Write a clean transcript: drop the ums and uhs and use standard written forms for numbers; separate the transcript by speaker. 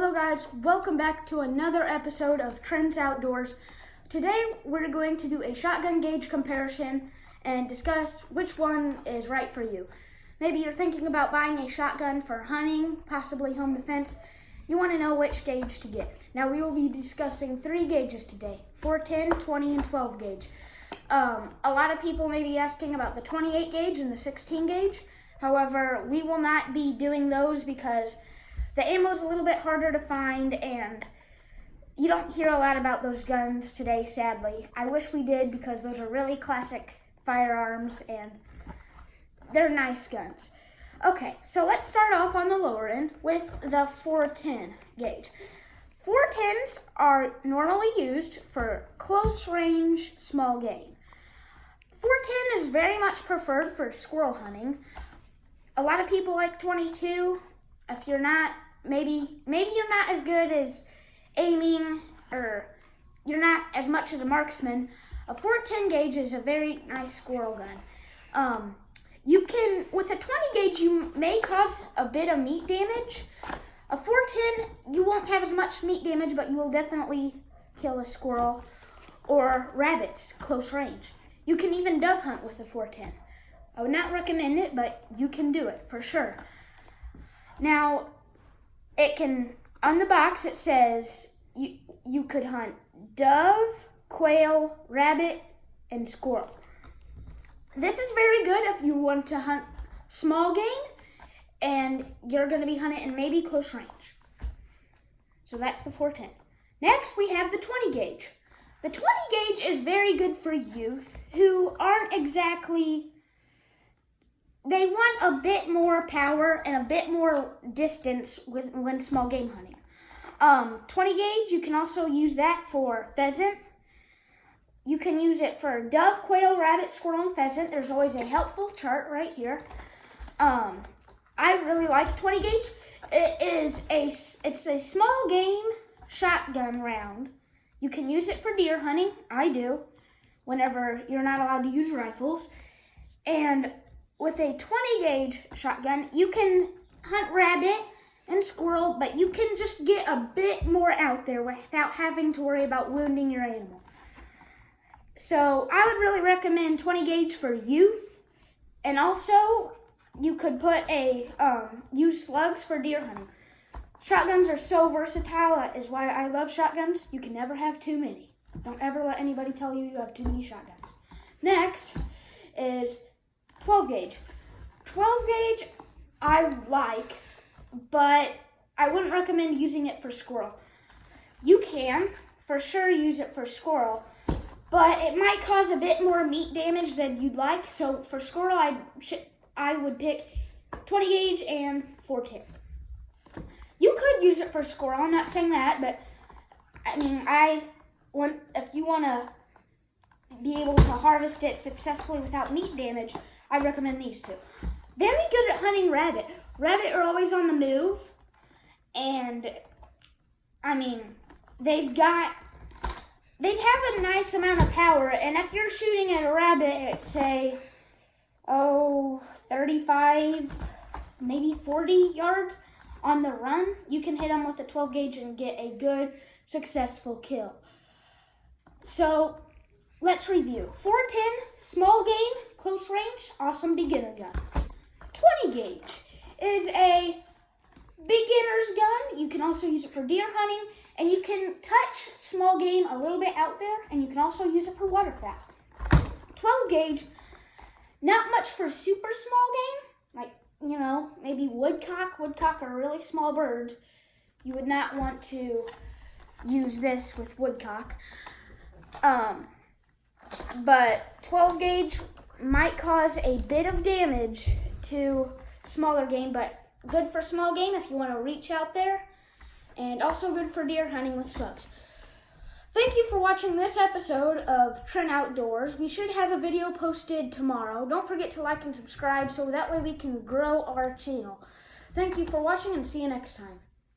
Speaker 1: Hello guys, welcome back to another episode of Trends Outdoors. Today we're going to do a shotgun gauge comparison and discuss which one is right for you. Maybe you're thinking about buying a shotgun for hunting, possibly home defense. You want to know which gauge to get. Now we will be discussing 3 gauges today, 410, 20, and 12 gauge. A lot of people may be asking about the 28 gauge and the 16 gauge. However, we will not be doing those because the ammo is a little bit harder to find, and you don't hear a lot about those guns today, sadly. I wish we did because those are really classic firearms, and they're nice guns. Okay, so let's start off on the lower end with the 410 gauge. 410s are normally used for close range, small game. 410 is very much preferred for squirrel hunting. A lot of people like 22. If you're not, maybe you're not as good as aiming, or you're not as much as a marksman, a 410 gauge is a very nice squirrel gun. You can, with a 20 gauge, you may cause a bit of meat damage. A 410, you won't have as much meat damage, but you will definitely kill a squirrel or rabbits close range. You can even dove hunt with a 410. I would not recommend it, but you can do it for sure. Now, on the box it says you could hunt dove, quail, rabbit, and squirrel. This is very good if you want to hunt small game and you're going to be hunting in maybe close range. So that's the 410. Next, we have the 20 gauge. The 20 gauge is very good for youth who aren't exactly... They want a bit more power and a bit more distance when small game hunting. 20 gauge, you can also use that for pheasant. You can use it for dove, quail, rabbit, squirrel, and pheasant. There's always a helpful chart right here. I really like 20 gauge. It's a small game shotgun round. You can use it for deer hunting. I do, whenever you're not allowed to use rifles. And with a 20 gauge shotgun, you can hunt rabbit and squirrel, but you can just get a bit more out there without having to worry about wounding your animal. So I would really recommend 20 gauge for youth, and also you could put use slugs for deer hunting. Shotguns are so versatile. That is why I love shotguns. You can never have too many. Don't ever let anybody tell you you have too many shotguns. Next is 12 gauge. 12 gauge I like, but I wouldn't recommend using it for squirrel. You can for sure use it for squirrel, but it might cause a bit more meat damage than you'd like. So for squirrel, I would pick 20 gauge and 410. You could use it for squirrel. I'm not saying that, but I mean, if you want to be able to harvest it successfully without meat damage, I recommend these two. Very good at hunting rabbit. Rabbit are always on the move, and I mean, they have a nice amount of power, and if you're shooting at a rabbit at, say, 35, maybe 40 yards on the run, you can hit them with a 12 gauge and get a good, successful kill. So, let's review. 410, small game, close range, awesome beginner gun. 20 gauge is a beginner's gun. You can also use it for deer hunting, and you can touch small game a little bit out there, and you can also use it for waterfowl. 12 gauge, not much for super small game, like, maybe woodcock. Woodcock are really small birds. You would not want to use this with woodcock. But 12 gauge might cause a bit of damage to smaller game, but good for small game if you want to reach out there, and also good for deer hunting with slugs. Thank you for watching this episode of Trend Outdoors. We should have a video posted tomorrow. Don't forget to like and subscribe so that way we can grow our channel. Thank you for watching, and see you next time.